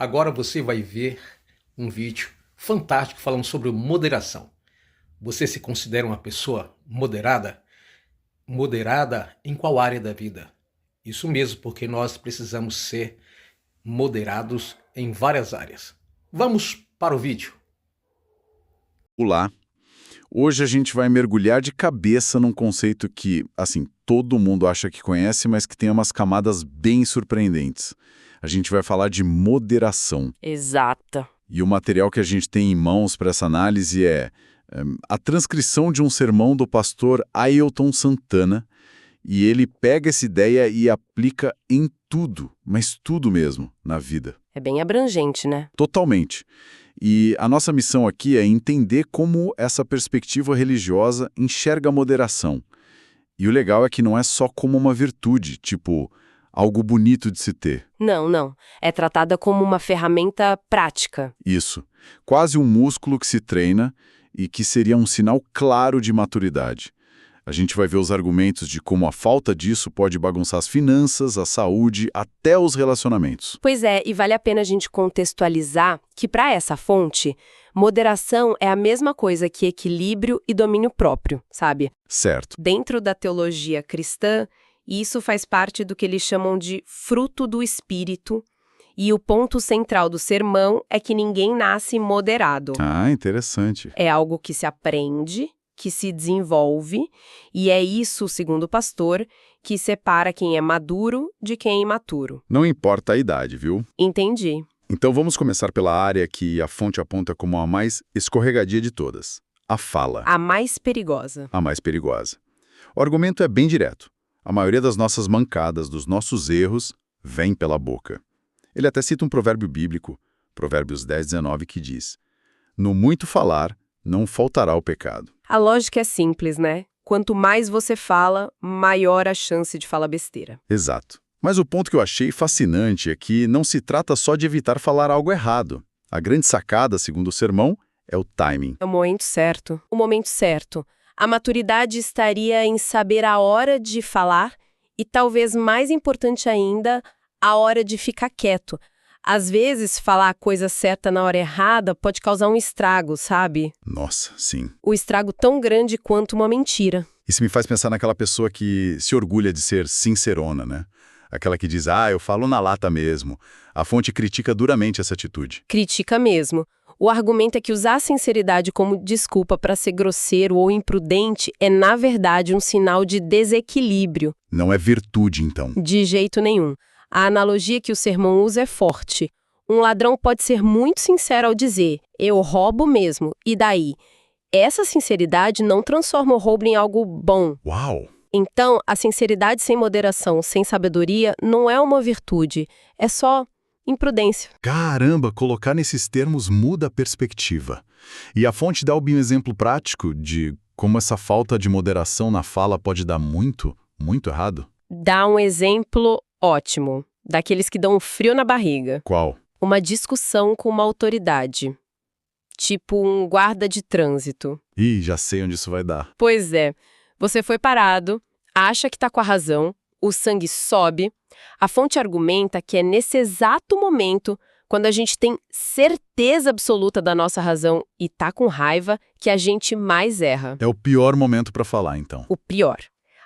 Agora você vai ver um vídeo fantástico falando sobre moderação. Você se considera uma pessoa moderada? Moderada em qual área da vida? Isso mesmo, porque nós precisamos ser moderados em várias áreas. Vamos para o vídeo. Olá! Hoje a gente vai mergulhar de cabeça num conceito que, assim, todo mundo acha que conhece, mas que tem umas camadas bem surpreendentes. A gente vai falar de moderação. Exata. E o material que a gente tem em mãos para essa análise é a transcrição de um sermão do pastor Ailton Santana, e ele pega essa ideia e aplica em tudo, mas tudo mesmo, na vida. É bem abrangente, né? Totalmente. E a nossa missão aqui é entender como essa perspectiva religiosa enxerga a moderação. E o legal é que não é só como uma virtude, tipo, algo bonito de se ter. Não. É tratada como uma ferramenta prática. Isso. Quase um músculo que se treina e que seria um sinal claro de maturidade. A gente vai ver os argumentos de como a falta disso pode bagunçar as finanças, a saúde, até os relacionamentos. Pois é, e vale a pena a gente contextualizar que, para essa fonte, moderação é a mesma coisa que equilíbrio e domínio próprio, sabe? Certo. Dentro da teologia cristã, isso faz parte do que eles chamam de fruto do espírito, e o ponto central do sermão é que ninguém nasce moderado. Ah, interessante. É algo que se aprende, que se desenvolve, e é isso, segundo o pastor, que separa quem é maduro de quem é imaturo. Não importa a idade, viu? Entendi. Então vamos começar pela área que a fonte aponta como a mais escorregadia de todas. A fala. A mais perigosa. A mais perigosa. O argumento é bem direto. A maioria das nossas mancadas, dos nossos erros, vem pela boca. Ele até cita um provérbio bíblico, Provérbios 10:19, que diz: "No muito falar, não faltará o pecado." A lógica é simples, né? Quanto mais você fala, maior a chance de falar besteira. Exato. Mas o ponto que eu achei fascinante é que não se trata só de evitar falar algo errado. A grande sacada, segundo o sermão, é o timing. É o momento certo. O momento certo. A maturidade estaria em saber a hora de falar e, talvez mais importante ainda, a hora de ficar quieto. Às vezes, falar a coisa certa na hora errada pode causar um estrago, sabe? Nossa, sim. O estrago tão grande quanto uma mentira. Isso me faz pensar naquela pessoa que se orgulha de ser sincerona, né? Aquela que diz, eu falo na lata mesmo. A fonte critica duramente essa atitude. Critica mesmo. O argumento é que usar a sinceridade como desculpa para ser grosseiro ou imprudente é, na verdade, um sinal de desequilíbrio. Não é virtude, então. De jeito nenhum. A analogia que o sermão usa é forte. Um ladrão pode ser muito sincero ao dizer, eu roubo mesmo, e daí? Essa sinceridade não transforma o roubo em algo bom. Uau! Então, a sinceridade sem moderação, sem sabedoria, não é uma virtude, é só imprudência. Caramba, colocar nesses termos muda a perspectiva. E a fonte dá um exemplo prático de como essa falta de moderação na fala pode dar muito errado? Dá um exemplo ótimo, daqueles que dão um frio na barriga. Qual? Uma discussão com uma autoridade, tipo um guarda de trânsito. Ih, já sei onde isso vai dar. Pois é, você foi parado, acha que tá com a razão, o sangue sobe. A fonte argumenta que é nesse exato momento, quando a gente tem certeza absoluta da nossa razão e tá com raiva, que a gente mais erra. É o pior momento para falar, então. O pior.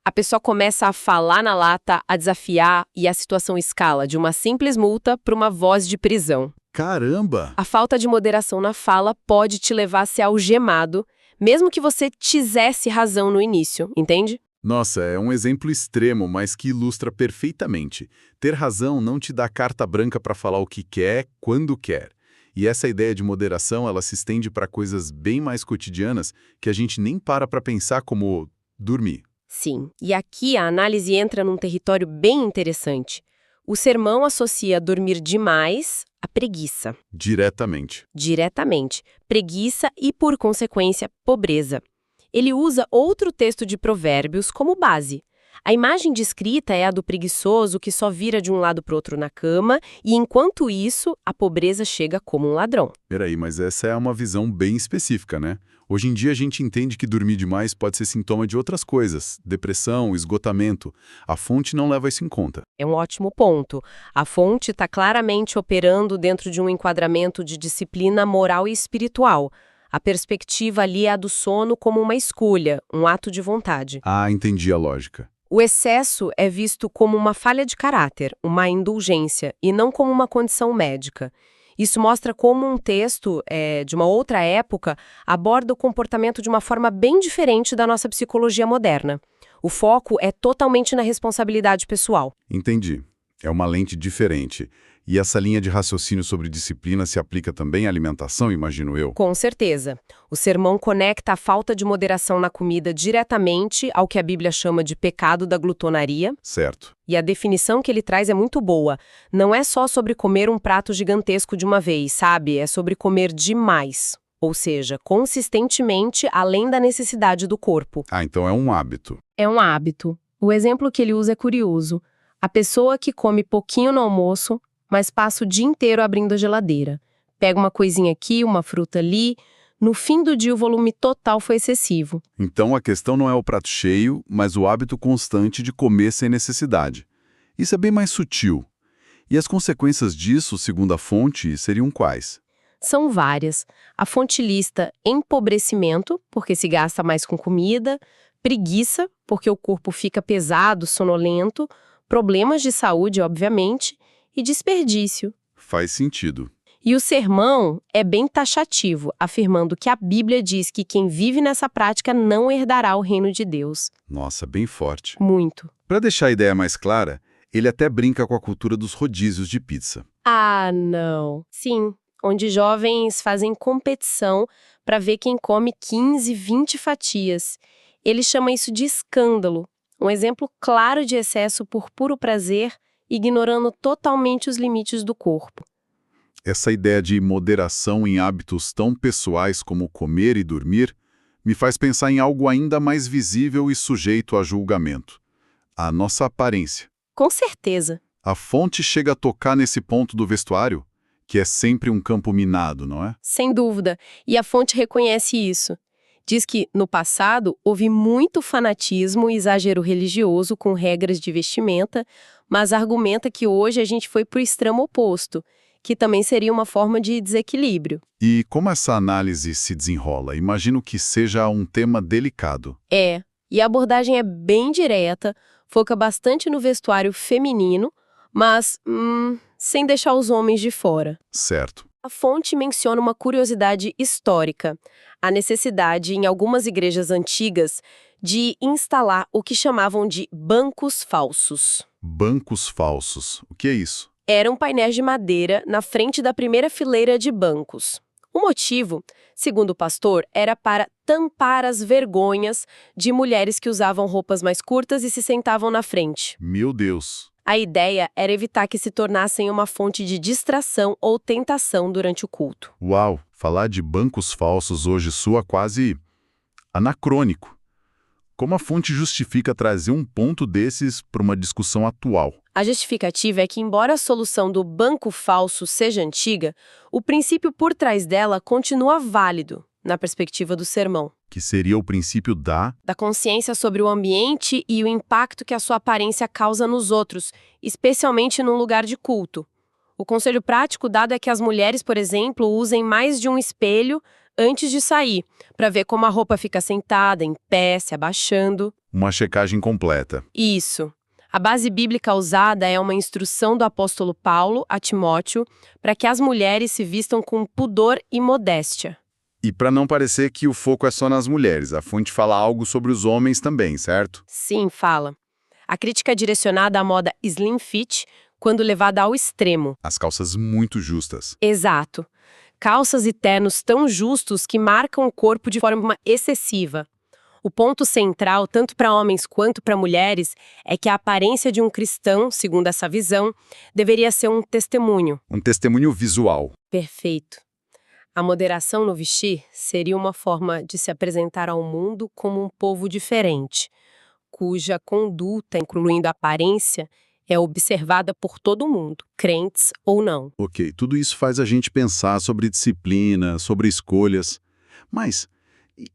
A pessoa começa a falar na lata, a desafiar e a situação escala de uma simples multa para uma voz de prisão. Caramba! A falta de moderação na fala pode te levar a ser algemado, mesmo que você tivesse razão no início, entende? Nossa, é um exemplo extremo, mas que ilustra perfeitamente. Ter razão não te dá carta branca para falar o que quer, quando quer. E essa ideia de moderação, ela se estende para coisas bem mais cotidianas que a gente nem para pensar, como dormir. Sim, e aqui a análise entra num território bem interessante. O sermão associa dormir demais à preguiça. Diretamente. Diretamente. Preguiça e, por consequência, pobreza. Ele usa outro texto de Provérbios como base. A imagem descrita é a do preguiçoso que só vira de um lado para o outro na cama e, enquanto isso, a pobreza chega como um ladrão. Peraí, mas essa é uma visão bem específica, né? Hoje em dia a gente entende que dormir demais pode ser sintoma de outras coisas, depressão, esgotamento. A fonte não leva isso em conta. É um ótimo ponto. A fonte está claramente operando dentro de um enquadramento de disciplina moral e espiritual. A perspectiva ali é a do sono como uma escolha, um ato de vontade. Ah, entendi a lógica. O excesso é visto como uma falha de caráter, uma indulgência, e não como uma condição médica. Isso mostra como um texto de uma outra época aborda o comportamento de uma forma bem diferente da nossa psicologia moderna. O foco é totalmente na responsabilidade pessoal. Entendi. É uma lente diferente. E essa linha de raciocínio sobre disciplina se aplica também à alimentação, imagino eu? Com certeza. O sermão conecta a falta de moderação na comida diretamente ao que a Bíblia chama de pecado da glutonaria. Certo. E a definição que ele traz é muito boa. Não é só sobre comer um prato gigantesco de uma vez, sabe? É sobre comer demais. Ou seja, consistentemente além da necessidade do corpo. Ah, então é um hábito. É um hábito. O exemplo que ele usa é curioso. A pessoa que come pouquinho no almoço, mas passa o dia inteiro abrindo a geladeira. Pega uma coisinha aqui, uma fruta ali. No fim do dia, o volume total foi excessivo. Então a questão não é o prato cheio, mas o hábito constante de comer sem necessidade. Isso é bem mais sutil. E as consequências disso, segundo a fonte, seriam quais? São várias. A fonte lista empobrecimento, porque se gasta mais com comida, preguiça, porque o corpo fica pesado, sonolento, problemas de saúde, obviamente, e desperdício. Faz sentido. E o sermão é bem taxativo, afirmando que a Bíblia diz que quem vive nessa prática não herdará o reino de Deus. Nossa, bem forte. Muito. Para deixar a ideia mais clara, ele até brinca com a cultura dos rodízios de pizza. Ah, não. Sim, onde jovens fazem competição para ver quem come 15, 20 fatias. Ele chama isso de escândalo, um exemplo claro de excesso por puro prazer, ignorando totalmente os limites do corpo. Essa ideia de moderação em hábitos tão pessoais como comer e dormir me faz pensar em algo ainda mais visível e sujeito a julgamento: a nossa aparência. Com certeza. A fonte chega a tocar nesse ponto do vestuário, que é sempre um campo minado, não é? Sem dúvida. E a fonte reconhece isso. Diz que, no passado, houve muito fanatismo e exagero religioso com regras de vestimenta, mas argumenta que hoje a gente foi para o extremo oposto, que também seria uma forma de desequilíbrio. E como essa análise se desenrola? Imagino que seja um tema delicado. E a abordagem é bem direta, foca bastante no vestuário feminino, mas sem deixar os homens de fora. Certo. A fonte menciona uma curiosidade histórica, a necessidade, em algumas igrejas antigas, de instalar o que chamavam de bancos falsos. Bancos falsos. O que é isso? Eram painéis de madeira na frente da primeira fileira de bancos. O motivo, segundo o pastor, era para tampar as vergonhas de mulheres que usavam roupas mais curtas e se sentavam na frente. Meu Deus! A ideia era evitar que se tornassem uma fonte de distração ou tentação durante o culto. Uau! Falar de bancos falsos hoje soa quase anacrônico. Como a fonte justifica trazer um ponto desses para uma discussão atual? A justificativa é que, embora a solução do banco falso seja antiga, o princípio por trás dela continua válido, na perspectiva do sermão. Que seria o princípio da consciência sobre o ambiente e o impacto que a sua aparência causa nos outros, especialmente num lugar de culto. O conselho prático dado é que as mulheres, por exemplo, usem mais de um espelho antes de sair, para ver como a roupa fica sentada, em pé, se abaixando. uma checagem completa. Isso. A base bíblica usada é uma instrução do apóstolo Paulo a Timóteo para que as mulheres se vistam com pudor e modéstia. E para não parecer que o foco é só nas mulheres, a fonte fala algo sobre os homens também, certo? Sim, fala. A crítica é direcionada à moda slim fit, quando levada ao extremo. As calças muito justas. Exato. Calças e ternos tão justos que marcam o corpo de forma excessiva. O ponto central, tanto para homens quanto para mulheres, é que a aparência de um cristão, segundo essa visão, deveria ser um testemunho. Um testemunho visual. Perfeito. A moderação no vestir seria uma forma de se apresentar ao mundo como um povo diferente, cuja conduta, incluindo a aparência, é observada por todo mundo, crentes ou não. Ok, tudo isso faz a gente pensar sobre disciplina, sobre escolhas. Mas,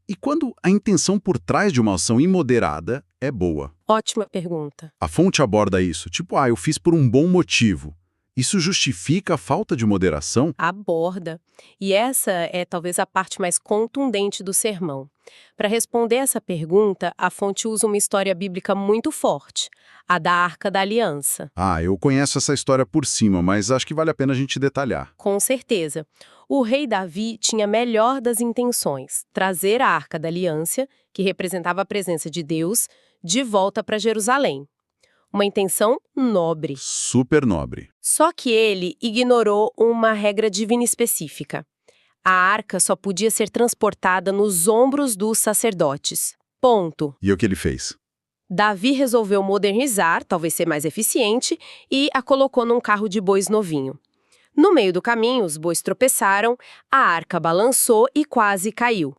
e quando a intenção por trás de uma ação imoderada é boa? Ótima pergunta. A fonte aborda isso, tipo, eu fiz por um bom motivo. Isso justifica a falta de moderação? Aborda. E essa é talvez a parte mais contundente do sermão. Para responder essa pergunta, a fonte usa uma história bíblica muito forte, a da Arca da Aliança. Eu conheço essa história por cima, mas acho que vale a pena a gente detalhar. Com certeza. O rei Davi tinha a melhor das intenções, trazer a Arca da Aliança, que representava a presença de Deus, de volta para Jerusalém. Uma intenção nobre. Super nobre. Só que ele ignorou uma regra divina específica. A arca só podia ser transportada nos ombros dos sacerdotes. Ponto. E o que ele fez? Davi resolveu modernizar, talvez ser mais eficiente, e a colocou num carro de bois novinho. No meio do caminho, os bois tropeçaram, a arca balançou e quase caiu.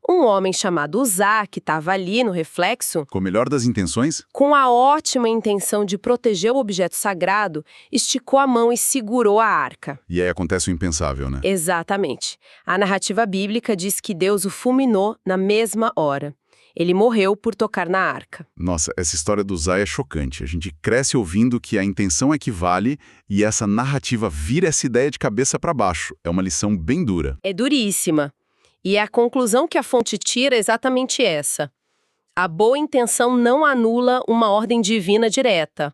Um homem chamado Uzá, que estava ali no reflexo, Com a melhor das intenções? com a ótima intenção de proteger o objeto sagrado, esticou a mão e segurou a arca. E aí acontece o impensável, né? Exatamente. A narrativa bíblica diz que Deus o fulminou na mesma hora. Ele morreu por tocar na arca. Nossa, essa história do Uzá é chocante. A gente cresce ouvindo que a intenção é que vale e essa narrativa vira essa ideia de cabeça para baixo. É uma lição bem dura. É duríssima. E a conclusão que a fonte tira é exatamente essa. A boa intenção não anula uma ordem divina direta.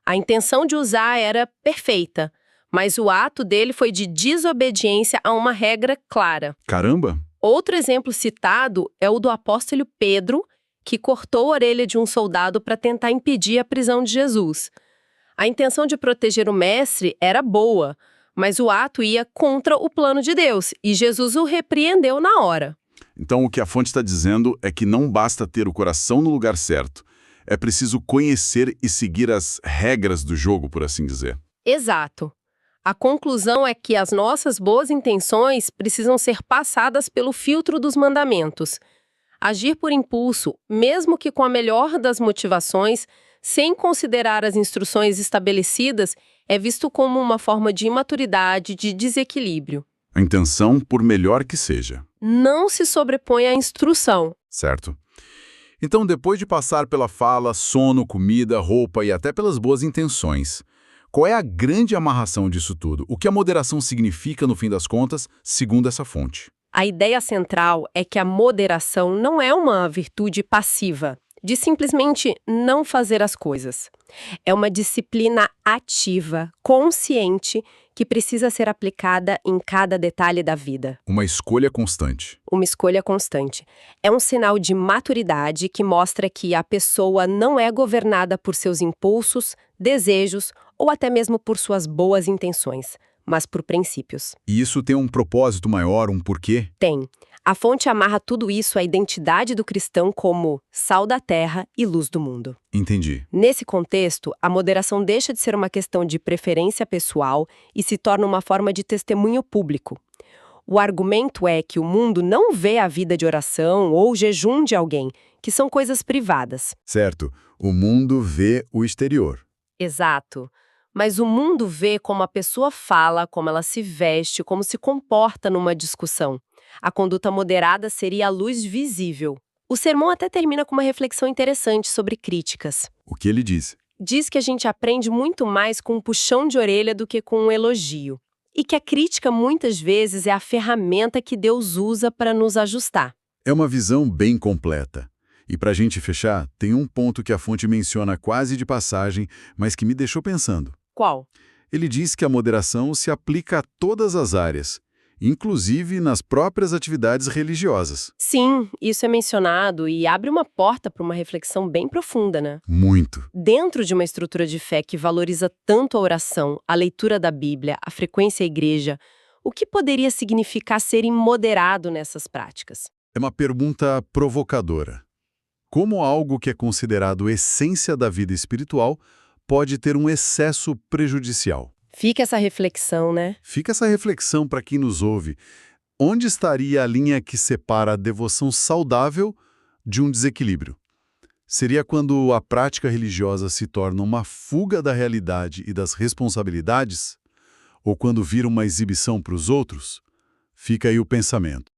A intenção de Uzá era perfeita, mas o ato dele foi de desobediência a uma regra clara. Caramba! Outro exemplo citado é o do apóstolo Pedro, que cortou a orelha de um soldado para tentar impedir a prisão de Jesus. A intenção de proteger o mestre era boa, mas o ato ia contra o plano de Deus, e Jesus o repreendeu na hora. Então o que a fonte está dizendo é que não basta ter o coração no lugar certo. É preciso conhecer e seguir as regras do jogo, por assim dizer. Exato. A conclusão é que as nossas boas intenções precisam ser passadas pelo filtro dos mandamentos. Agir por impulso, mesmo que com a melhor das motivações, sem considerar as instruções estabelecidas, é visto como uma forma de imaturidade, de desequilíbrio. A intenção, por melhor que seja. Não se sobrepõe à instrução. Certo. Então, depois de passar pela fala, sono, comida, roupa e até pelas boas intenções, qual é a grande amarração disso tudo? O que a moderação significa, no fim das contas, segundo essa fonte? A ideia central é que a moderação não é uma virtude passiva, de simplesmente não fazer as coisas. É uma disciplina ativa, consciente, que precisa ser aplicada em cada detalhe da vida. Uma escolha constante. Uma escolha constante. É um sinal de maturidade que mostra que a pessoa não é governada por seus impulsos, desejos ou até mesmo por suas boas intenções, mas por princípios. E isso tem um propósito maior, um porquê? Tem. A fonte amarra tudo isso à identidade do cristão como sal da terra e luz do mundo. Entendi. Nesse contexto, a moderação deixa de ser uma questão de preferência pessoal e se torna uma forma de testemunho público. O argumento é que o mundo não vê a vida de oração ou jejum de alguém, que são coisas privadas. Certo. O mundo vê o exterior. Exato. Mas o mundo vê como a pessoa fala, como ela se veste, como se comporta numa discussão. A conduta moderada seria a luz visível. O sermão até termina com uma reflexão interessante sobre críticas. O que ele diz? Diz que a gente aprende muito mais com um puxão de orelha do que com um elogio. E que a crítica, muitas vezes, é a ferramenta que Deus usa para nos ajustar. É uma visão bem completa. E para a gente fechar, tem um ponto que a fonte menciona quase de passagem, mas que me deixou pensando. Qual? Ele diz que a moderação se aplica a todas as áreas, inclusive nas próprias atividades religiosas. Sim, isso é mencionado e abre uma porta para uma reflexão bem profunda, né? Muito. Dentro de uma estrutura de fé que valoriza tanto a oração, a leitura da Bíblia, a frequência à igreja, o que poderia significar ser imoderado nessas práticas? É uma pergunta provocadora. Como algo que é considerado essência da vida espiritual pode ter um excesso prejudicial? Fica essa reflexão, né? Fica essa reflexão para quem nos ouve. Onde estaria a linha que separa a devoção saudável de um desequilíbrio? Seria quando a prática religiosa se torna uma fuga da realidade e das responsabilidades? Ou quando vira uma exibição para os outros? Fica aí o pensamento.